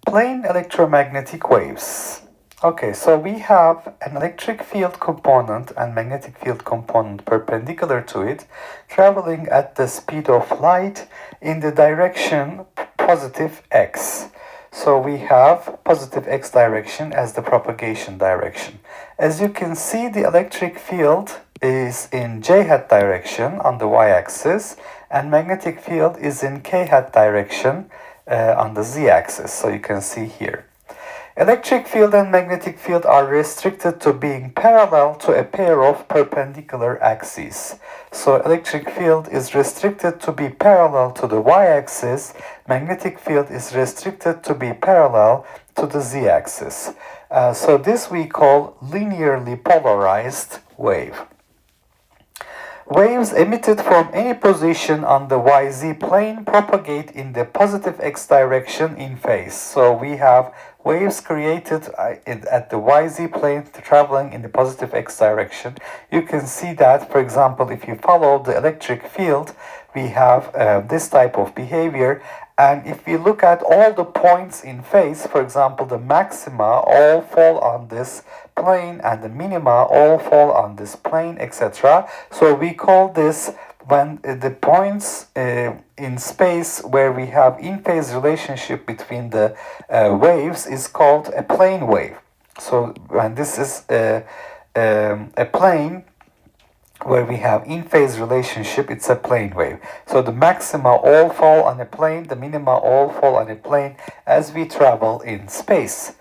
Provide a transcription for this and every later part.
Plane electromagnetic waves. Okay, so we have an electric field component and magnetic field component perpendicular to it, traveling at the speed of light in the direction positive x. So we have positive x direction as the propagation direction. As you can see, the electric field is in j hat direction on the y-axis, and magnetic field is in k hat direction on the z-axis. So you can see here. Electric field and magnetic field are restricted to being parallel to a pair of perpendicular axes. So electric field is restricted to be parallel to the y-axis. Magnetic field is restricted to be parallel to the z-axis. So this we call linearly polarized wave. Waves emitted from any position on the YZ plane propagate in the positive x direction in phase. So we have waves created at the YZ plane traveling in the positive x direction. You can see that, for example, if you follow the electric field, we have this type of behavior. And if we look at all the points in phase, for example, the maxima all fall on this plane and the minima all fall on this plane, etc. So we call this, when the points in space where we have in-phase relationship between the waves is called a plane wave. So when this is a plane where we have in-phase relationship, it's a plane wave. So the maxima all fall on a plane, the minima all fall on a plane as we travel in space.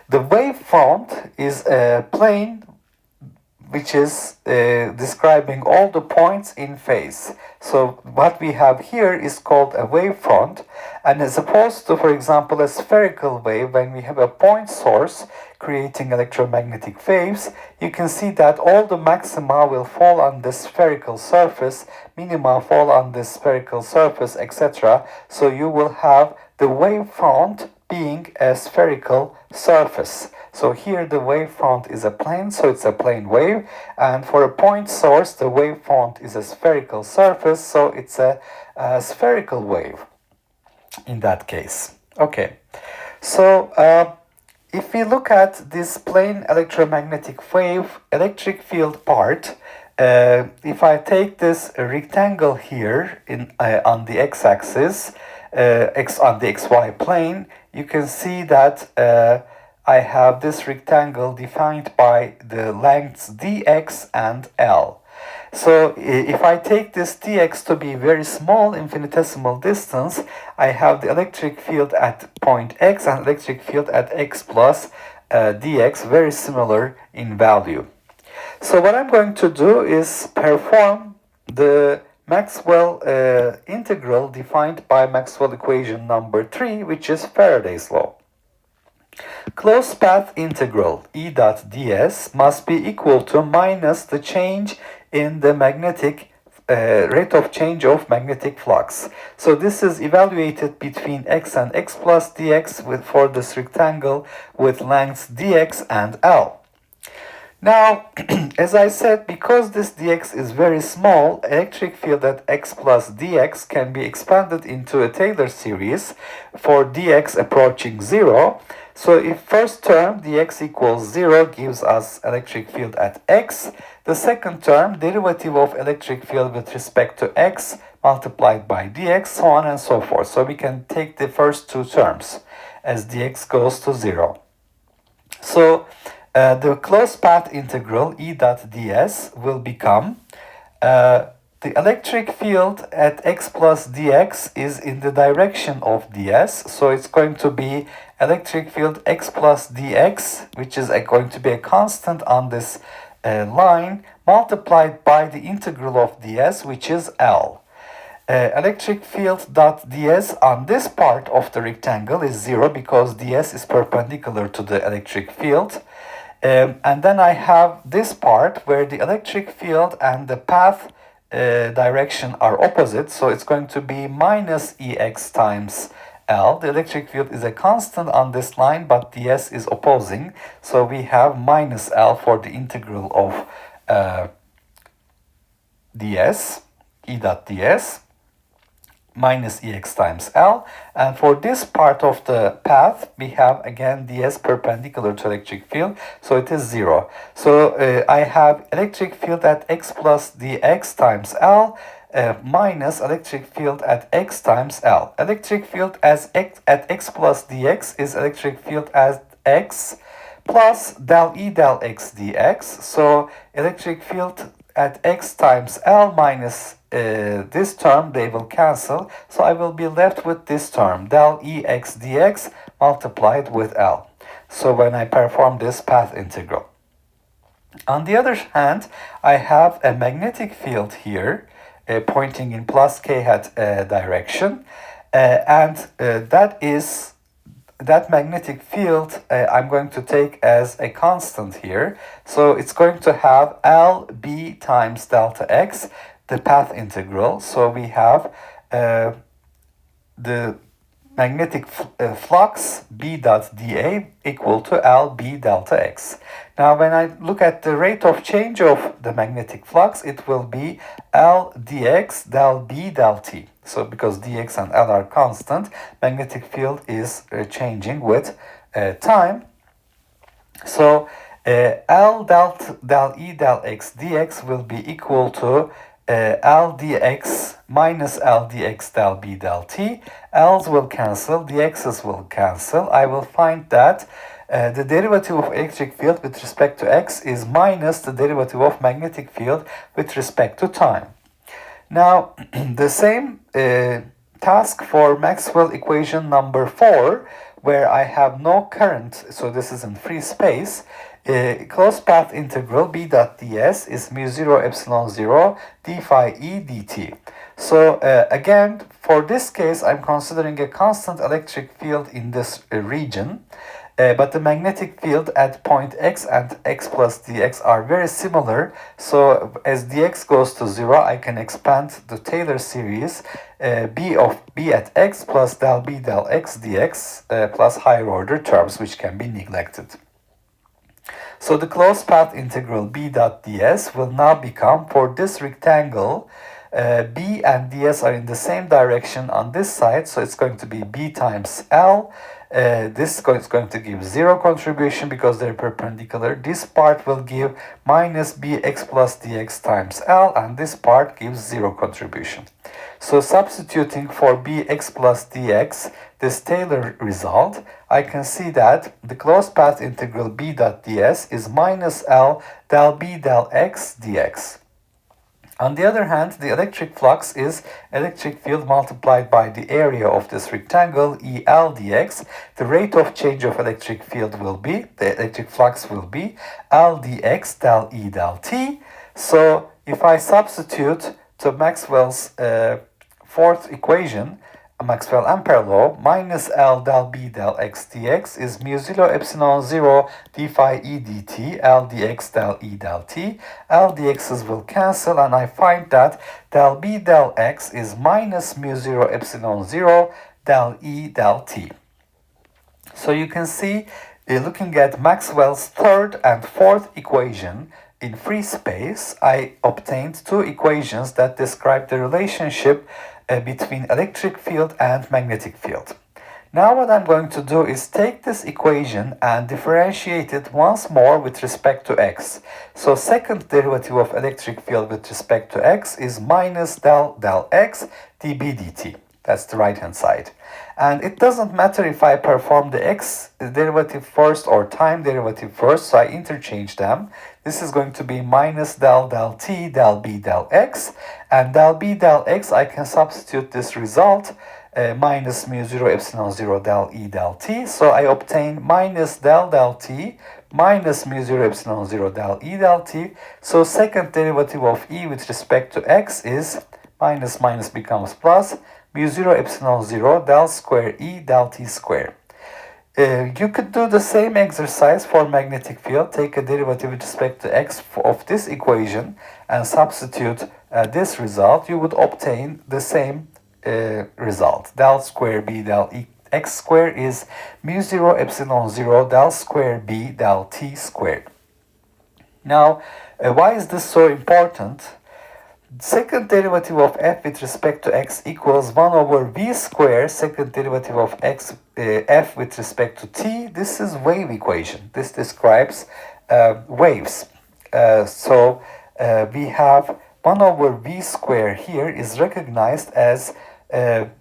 The wave front is a plane which is describing all the points in phase. So what we have here is called a wave front, and as opposed to, for example, a spherical wave, when we have a point source creating electromagnetic waves, you can see that all the maxima will fall on the spherical surface, minima fall on the spherical surface, etc. So you will have the wave front being a spherical surface. So here the wavefront is a plane, so it's a plane wave. And for a point source, the wavefront is a spherical surface, so it's a spherical wave in that case. Okay, so if we look at this plane electromagnetic wave electric field part, if I take this rectangle here on the x-axis, on the xy plane, you can see that I have this rectangle defined by the lengths dx and L. So if I take this dx to be very small infinitesimal distance, I have the electric field at point x and electric field at x plus dx, very similar in value. So what I'm going to do is perform the Maxwell integral defined by Maxwell equation number 3, which is Faraday's law. Closed path integral E dot ds must be equal to minus the change in the magnetic rate of change of magnetic flux. So this is evaluated between x and x plus dx for this rectangle with lengths dx and L. Now, as I said, because this dx is very small, electric field at x plus dx can be expanded into a Taylor series for dx approaching 0. So if first term dx equals 0 gives us electric field at x, the second term derivative of electric field with respect to x multiplied by dx, so on and so forth. So we can take the first two terms as dx goes to 0. So the closed path integral E dot ds will become the electric field at x plus dx is in the direction of ds, so it's going to be electric field x plus dx, which is going to be a constant on this line, multiplied by the integral of ds, which is L. Electric field dot ds on this part of the rectangle is 0 because ds is perpendicular to the electric field. And then I have this part where the electric field and the path direction are opposite, so it's going to be minus Ex times L. The electric field is a constant on this line, but ds is opposing, so we have minus L for the integral of ds, E dot ds. minus Ex times L. And for this part of the path, we have again ds perpendicular to electric field, so it is 0. So I have electric field at x plus dx times L minus electric field at x times L. Electric field as x at x plus dx is electric field as x plus del E del x dx. So electric field at x times L minus this term, they will cancel. So I will be left with this term, del E x dx multiplied with L. So when I perform this path integral. On the other hand, I have a magnetic field here pointing in plus k hat direction. And that magnetic field I'm going to take as a constant here. So it's going to have LB times delta x, the path integral. So we have the magnetic flux B dot dA equal to LB delta x. Now when I look at the rate of change of the magnetic flux, it will be L dx del B del T. So because dx and L are constant, magnetic field is changing with time. So L del E del x dx will be equal to L dx minus L dx del B del T. L's will cancel, dx's will cancel. I will find that the derivative of electric field with respect to x is minus the derivative of magnetic field with respect to time. Now, the same task for Maxwell equation number 4, where I have no current, so this is in free space. Closed path integral B dot ds is mu 0 epsilon 0 d phi e dt. So again, for this case, I'm considering a constant electric field in this region. But the magnetic field at point x and x plus dx are very similar. So as dx goes to 0, I can expand the Taylor series b at x plus del b del x dx plus higher order terms, which can be neglected. So the closed path integral b dot ds will now become, for this rectangle, b and ds are in the same direction on this side, so it's going to be b times L. This is going to give 0 contribution because they're perpendicular. This part will give minus bx plus dx times L, and this part gives 0 contribution. So substituting for bx plus dx, this Taylor result, I can see that the closed path integral b dot ds is minus L del b del x dx. On the other hand, the electric flux is electric field multiplied by the area of this rectangle, EL dx. The rate of change of electric field will be, the electric flux will be, L dx del E del T. So if I substitute to Maxwell's fourth equation, Maxwell-Ampere law, minus L del B del x dx is mu 0 epsilon 0 d phi e dt, L dx del E del t. L dx's will cancel, and I find that del B del x is minus mu 0 epsilon 0 del E del t. So you can see, looking at Maxwell's third and fourth equation, in free space, I obtained two equations that describe the relationship between electric field and magnetic field. Now what I'm going to do is take this equation and differentiate it once more with respect to x. So second derivative of electric field with respect to x is minus del x dB dt. That's the right hand side. And it doesn't matter if I perform the x derivative first or time derivative first, so I interchange them. This is going to be minus del t del b del x, and del b del x, I can substitute this result, minus mu 0 epsilon 0 del E del t. So I obtain minus del t minus mu 0 epsilon 0 del E del t. So second derivative of E with respect to x is minus minus becomes plus, mu 0 epsilon 0 del square E del t square. You could do the same exercise for magnetic field. Take a derivative with respect to x of this equation and substitute this result. You would obtain the same result. Del square b del x square is mu 0 epsilon 0 del square b del t squared. Now, why is this so important? Second derivative of f with respect to x equals 1 over v square, second derivative of f with respect to t. This is wave equation. This describes waves. We have 1 over v square here is recognized as 1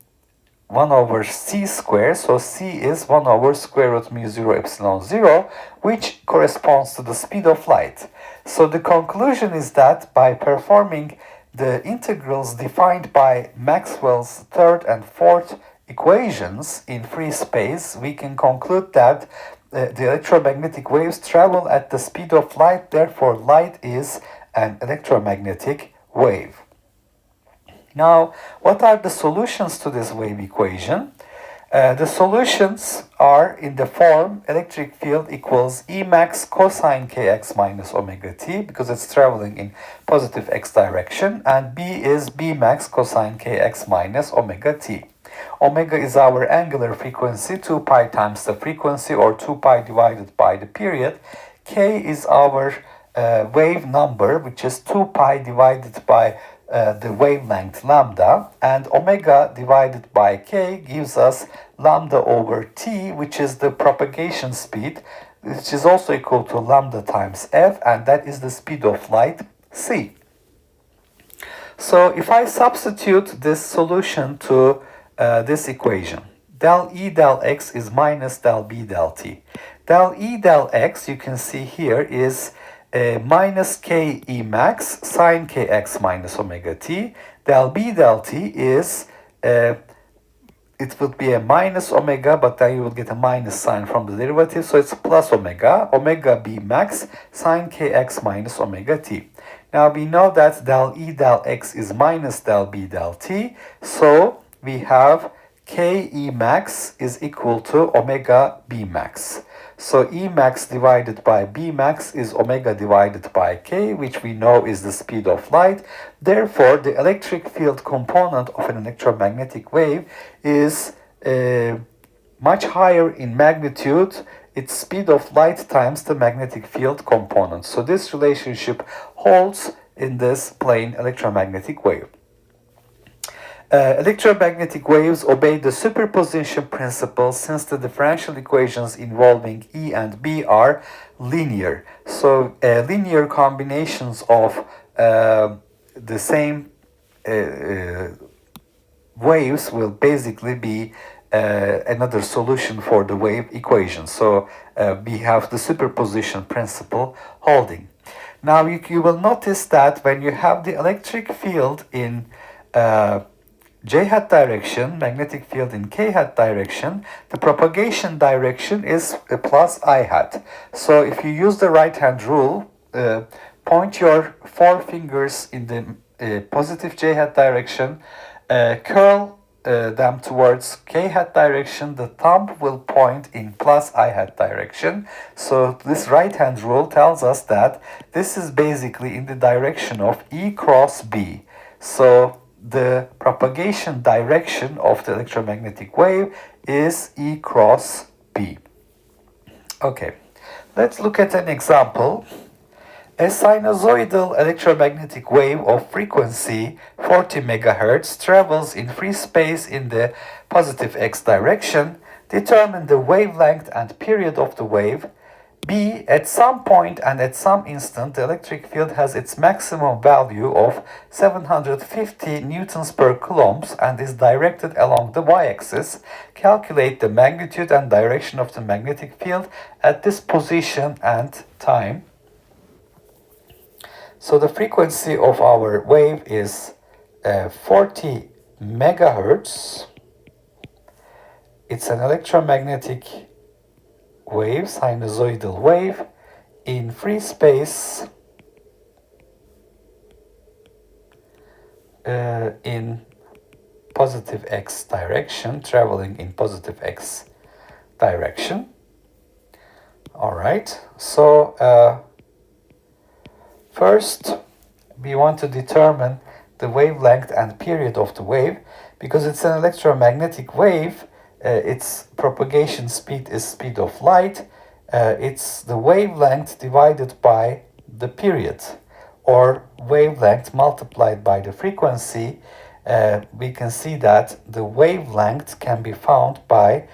over c square. So c is 1 over square root mu 0 epsilon 0, which corresponds to the speed of light. So the conclusion is that by performing the integrals defined by Maxwell's third and fourth equations in free space, we can conclude that the electromagnetic waves travel at the speed of light. Therefore, light is an electromagnetic wave. Now, what are the solutions to this wave equation? The solutions are in the form electric field equals E max cosine kx minus omega t, because it's traveling in positive x direction, and B is B max cosine kx minus omega t. Omega is our angular frequency, 2 pi times the frequency, or 2 pi divided by the period. K is our wave number, which is 2 pi divided by the wavelength lambda, and omega divided by k gives us lambda over t, which is the propagation speed, which is also equal to lambda times f, and that is the speed of light, c. So if I substitute this solution to this equation, del E del x is minus del B del t. Del E del x, you can see here, is minus k E max sine kx minus omega t. Del B del t is, it would be a minus omega, but then you will get a minus sign from the derivative, so it's plus omega, omega B max sine kx minus omega t. Now we know that del E del x is minus del B del t, so we have k E max is equal to omega B max. So E max divided by B max is omega divided by k, which we know is the speed of light. Therefore, the electric field component of an electromagnetic wave is much higher in magnitude, its speed of light times the magnetic field component. So this relationship holds in this plane electromagnetic wave. Electromagnetic waves obey the superposition principle since the differential equations involving E and B are linear. So linear combinations of the same waves will basically be another solution for the wave equation. So we have the superposition principle holding. Now you will notice that when you have the electric field in j hat direction, magnetic field in k hat direction, the propagation direction is plus I hat. So if you use the right hand rule, point your four fingers in the positive j hat direction, curl them towards k hat direction, the thumb will point in plus I hat direction. So this right hand rule tells us that this is basically in the direction of E cross B. So the propagation direction of the electromagnetic wave is E cross B. Okay, let's look at an example. A sinusoidal electromagnetic wave of frequency 40 MHz travels in free space in the positive x direction. Determine the wavelength and period of the wave. B, at some point and at some instant, the electric field has its maximum value of 750 newtons per coulombs and is directed along the y-axis. Calculate the magnitude and direction of the magnetic field at this position and time. So the frequency of our wave is 40 megahertz. It's an electromagnetic wave, sinusoidal wave, in free space in positive x direction, traveling in positive x direction. All right, so first we want to determine the wavelength and period of the wave. Because it's an electromagnetic wave, its propagation speed is speed of light. It's the wavelength divided by the period. or wavelength multiplied by the frequency, we can see that the wavelength can be found by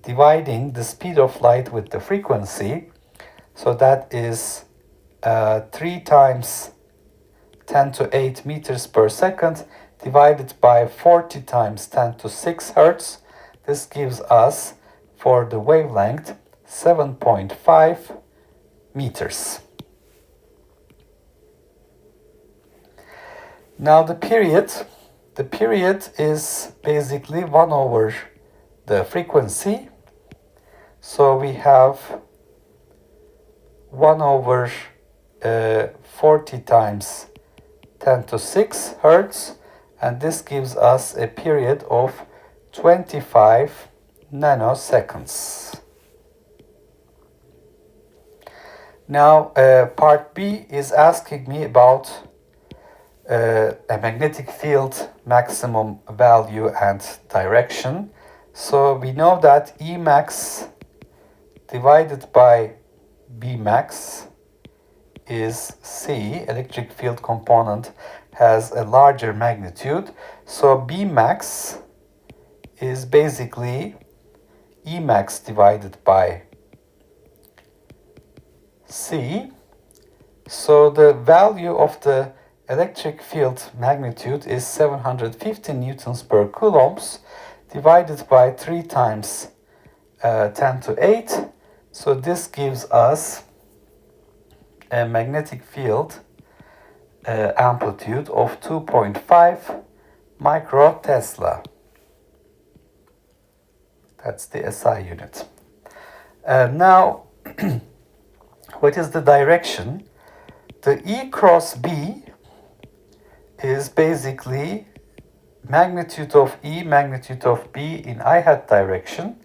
dividing the speed of light with the frequency. So that is 3 times 10 to 8 meters per second divided by 40 times 10 to 6 hertz. This gives us, for the wavelength, 7.5 meters. Now the period is basically 1 over the frequency. So we have 1 over 40 times 10 to 6 hertz, and this gives us a period of 25 nanoseconds. Now part B is asking me about a magnetic field maximum value and direction. So we know that Emax divided by Bmax is C. Electric field component has a larger magnitude. So Bmax is basically Emax divided by C. So the value of the electric field magnitude is 750 newtons per coulombs divided by 3 times 10 to 8. So this gives us a magnetic field amplitude of 2.5 microtesla. That's the SI unit. Now, what is the direction? The E cross B is basically magnitude of E, magnitude of B in I hat direction.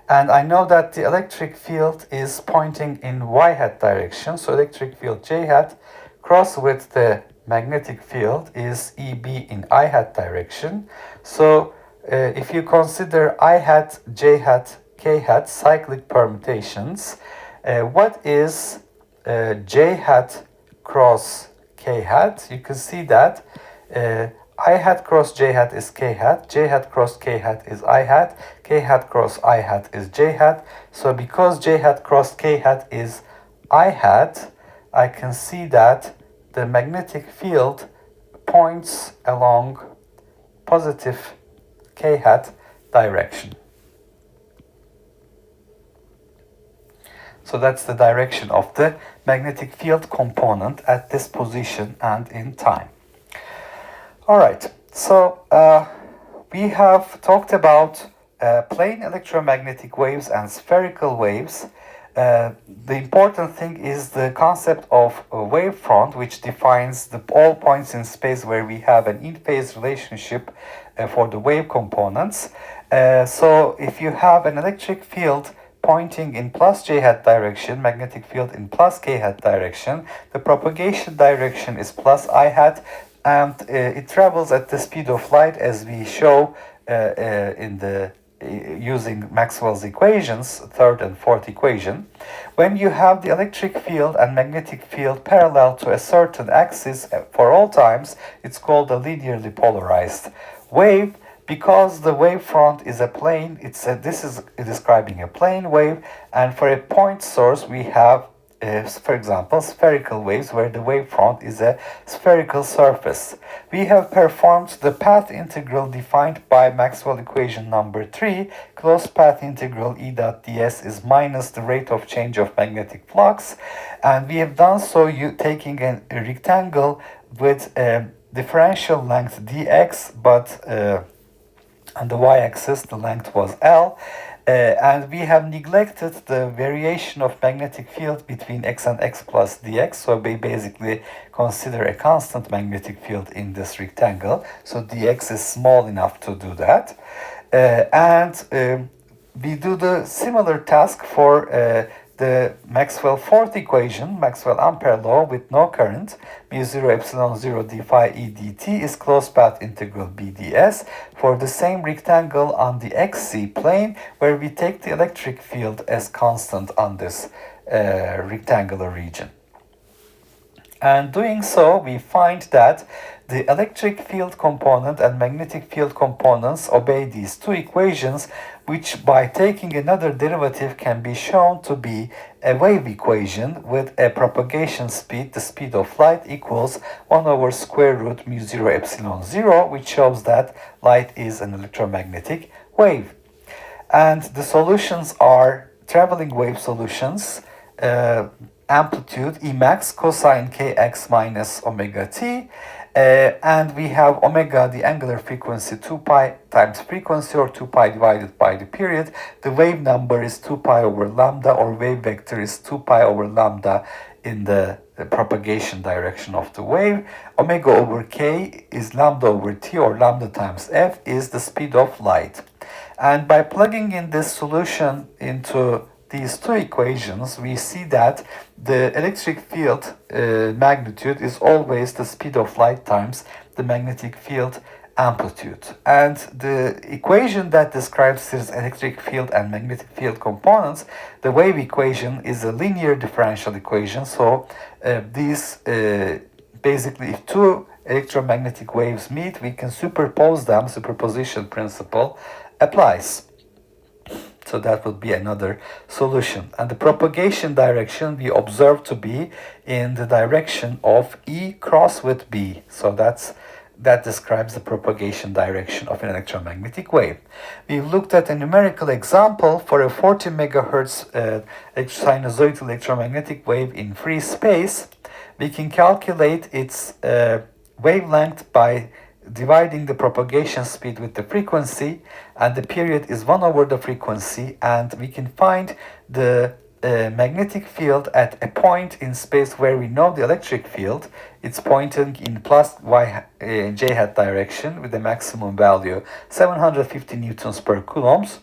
And I know that the electric field is pointing in Y hat direction. So electric field J hat cross with the magnetic field is EB in I hat direction. So if you consider I hat, J hat, K hat cyclic permutations, what is J hat cross K hat? You can see that I hat cross J hat is K hat, J hat cross K hat is I hat, K hat cross I hat is J hat. So because J hat cross K hat is I hat, I can see that the magnetic field points along positive K hat direction. So that's the direction of the magnetic field component at this position and in time. All right, so we have talked about plane electromagnetic waves and spherical waves. The important thing is the concept of a wavefront, which defines all points in space where we have an in-phase relationship for the wave components. So if you have an electric field pointing in plus J hat direction, magnetic field in plus K hat direction, the propagation direction is plus I hat, and it travels at the speed of light, as we show using Maxwell's equations, third and fourth equation. When you have the electric field and magnetic field parallel to a certain axis for all times, it's called a linearly polarized wave. Because the wavefront is a plane, this is describing a plane wave, and for a point source we have, for example, spherical waves where the wavefront is a spherical surface. We have performed the path integral defined by Maxwell equation number 3. Closed path integral E dot ds is minus the rate of change of magnetic flux, and we have done so taking a rectangle with a differential length dx, but on the y-axis the length was L, and we have neglected the variation of magnetic field between x and x plus dx, so we basically consider a constant magnetic field in this rectangle, so dx is small enough to do that. We do the similar task for the Maxwell fourth equation, Maxwell ampere law with no current, mu 0 epsilon 0 d phi e dt is closed path integral b ds for the same rectangle on the xc plane, where we take the electric field as constant on this rectangular region. And doing so, we find that the electric field component and magnetic field components obey these two equations, which by taking another derivative can be shown to be a wave equation with a propagation speed, the speed of light, equals 1 over square root mu 0 epsilon 0, which shows that light is an electromagnetic wave. And the solutions are traveling wave solutions, amplitude Emax cosine kx minus omega t, and we have omega, the angular frequency, 2 pi times frequency, or 2 pi divided by the period. The wave number is 2 pi over lambda, or wave vector is 2 pi over lambda in the propagation direction of the wave. Omega over k is lambda over t, or lambda times f is the speed of light. And by plugging in this solution into these two equations, we see that the electric field magnitude is always the speed of light times the magnetic field amplitude. And the equation that describes this electric field and magnetic field components, the wave equation, is a linear differential equation. So these basically, if two electromagnetic waves meet, we can superpose them. Superposition principle applies. So that would be another solution. And the propagation direction we observe to be in the direction of E cross with B. So that describes the propagation direction of an electromagnetic wave. We've looked at a numerical example for a 40 megahertz sinusoidal electromagnetic wave in free space. We can calculate its wavelength by dividing the propagation speed with the frequency, and the period is 1 over the frequency, and we can find the magnetic field at a point in space where we know the electric field. It's pointing in plus y j hat direction with the maximum value 750 newtons per coulombs,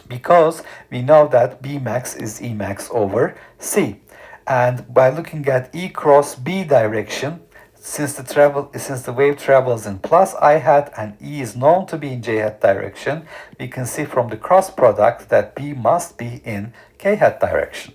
because we know that B max is E max over C. And by looking at E cross B direction, since the wave travels in plus I hat and E is known to be in j hat direction, we can see from the cross product that B must be in k hat direction.